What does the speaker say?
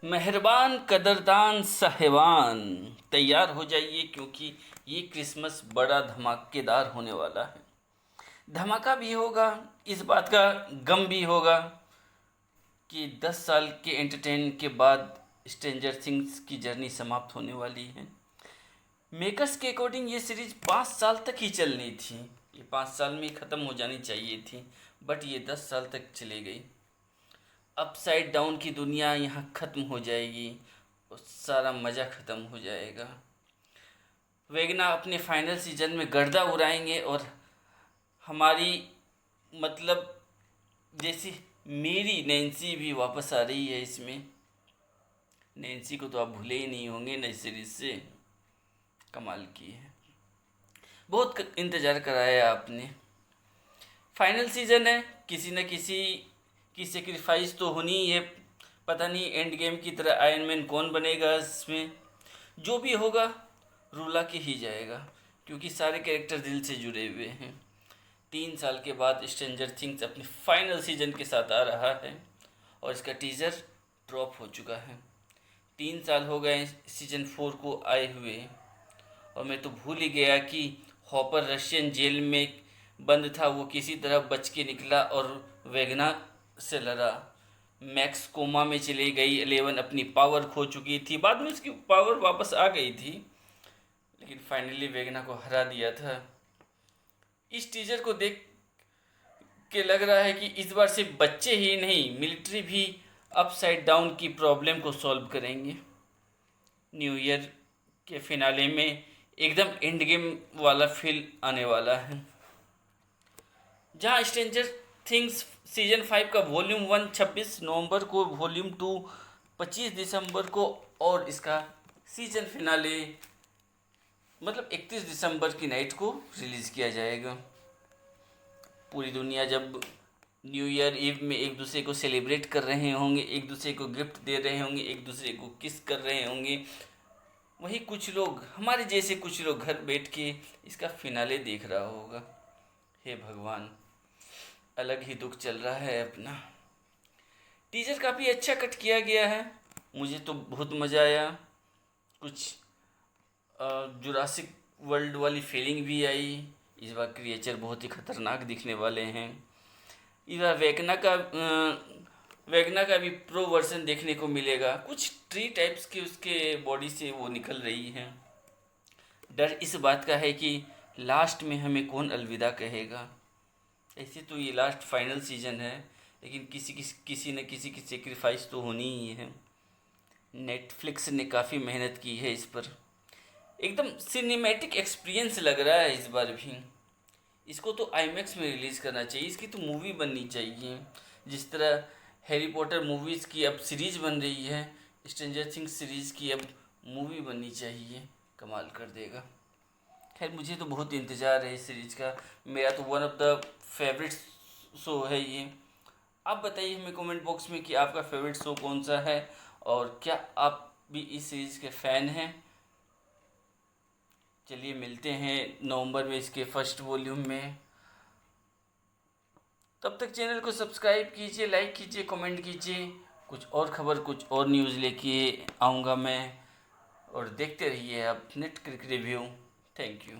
मेहरबान कदरदान साहिबान, तैयार हो जाइए क्योंकि ये क्रिसमस बड़ा धमाकेदार होने वाला है। धमाका भी होगा, इस बात का गम भी होगा कि 10 साल के एंटरटेन के बाद स्ट्रेंजर थिंग्स की जर्नी समाप्त होने वाली है। मेकर्स के अकॉर्डिंग ये सीरीज 5 साल तक ही चलनी थी, ये 5 साल में ही ख़त्म हो जानी चाहिए थी, बट ये 10 साल तक चली गई। अपसाइड डाउन की दुनिया यहाँ ख़त्म हो जाएगी और सारा मज़ा ख़त्म हो जाएगा। वेगना अपने फाइनल सीजन में गर्दा उड़ाएंगे और हमारी मतलब जैसी मेरी नैन्सी भी वापस आ रही है इसमें। नैन्सी को तो आप भूले ही नहीं होंगे, नई सीरीज से कमाल की है। बहुत इंतज़ार कराया आपने। फाइनल सीजन है, किसी न किसी की सेक्रीफाइस तो होनी ही है। पता नहीं एंड गेम की तरह आयरन मैन कौन बनेगा इसमें। जो भी होगा रूला के ही जाएगा क्योंकि सारे कैरेक्टर दिल से जुड़े हुए हैं। 3 साल के बाद स्ट्रेंजर थिंग्स अपने फाइनल सीजन के साथ आ रहा है और इसका टीज़र ड्रॉप हो चुका है। 3 साल हो गए सीजन 4 को आए हुए और मैं तो भूल ही गया कि हॉपर रशियन जेल में बंद था, वो किसी तरह बच के निकला और वेगना से लड़ा। मैक्स कोमा में चली गई, 11 अपनी पावर खो चुकी थी, बाद में उसकी पावर वापस आ गई थी लेकिन फाइनली वेगना को हरा दिया था। इस टीजर को देख के लग रहा है कि इस बार सिर्फ बच्चे ही नहीं, मिलिट्री भी अपसाइड डाउन की प्रॉब्लम को सॉल्व करेंगे। न्यू ईयर के फिनाले में एकदम एंड गेम वाला फील आने वाला है, जहाँ स्ट्रेंजर थिंग्स सीजन 5 का वॉल्यूम 1 26 नवंबर को, वॉल्यूम 2 25 दिसंबर को और इसका सीजन फिनाले मतलब 31 दिसंबर की नाइट को रिलीज़ किया जाएगा। पूरी दुनिया जब न्यू ईयर ईव में एक दूसरे को सेलिब्रेट कर रहे होंगे, एक दूसरे को गिफ्ट दे रहे होंगे, एक दूसरे को किस कर रहे होंगे, वही कुछ लोग, हमारे जैसे कुछ लोग घर बैठ के इसका फिनाले देख रहा होगा। हे भगवान, अलग ही दुख चल रहा है अपना। टीजर काफ़ी अच्छा कट किया गया है, मुझे तो बहुत मज़ा आया। कुछ जुरासिक वर्ल्ड वाली फीलिंग भी आई। इस बार क्रिएचर बहुत ही ख़तरनाक दिखने वाले हैं। इस बार वेगना का भी प्रो वर्जन देखने को मिलेगा। कुछ ट्री टाइप्स की उसके बॉडी से वो निकल रही हैं। डर इस बात का है कि लास्ट में हमें कौन अलविदा कहेगा। ऐसे तो ये लास्ट फाइनल सीजन है लेकिन किसी न किसी की सेक्रीफाइस तो होनी ही है। नेटफ्लिक्स ने काफ़ी मेहनत की है इस पर, एकदम सिनेमैटिक एक्सपीरियंस लग रहा है इस बार भी। इसको तो आईमैक्स में रिलीज़ करना चाहिए, इसकी तो मूवी बननी चाहिए। जिस तरह हैरी पॉटर मूवीज़ की अब सीरीज़ बन रही है, स्ट्रेंजर थिंग्स सीरीज़ की अब मूवी बननी चाहिए, कमाल कर देगा। खैर मुझे तो बहुत इंतज़ार है इस सीरीज़ का, मेरा तो one of the favourite show है ये। आप बताइए हमें कमेंट बॉक्स में कि आपका फेवरेट शो कौन सा है और क्या आप भी इस सीरीज़ के फ़ैन हैं। चलिए मिलते हैं नवंबर में इसके फर्स्ट वॉल्यूम में। तब तक चैनल को सब्सक्राइब कीजिए, लाइक कीजिए, कमेंट कीजिए। कुछ और खबर, कुछ और न्यूज़ लेके आऊँगा मैं, और देखते रहिए आप net crick review. Thank you.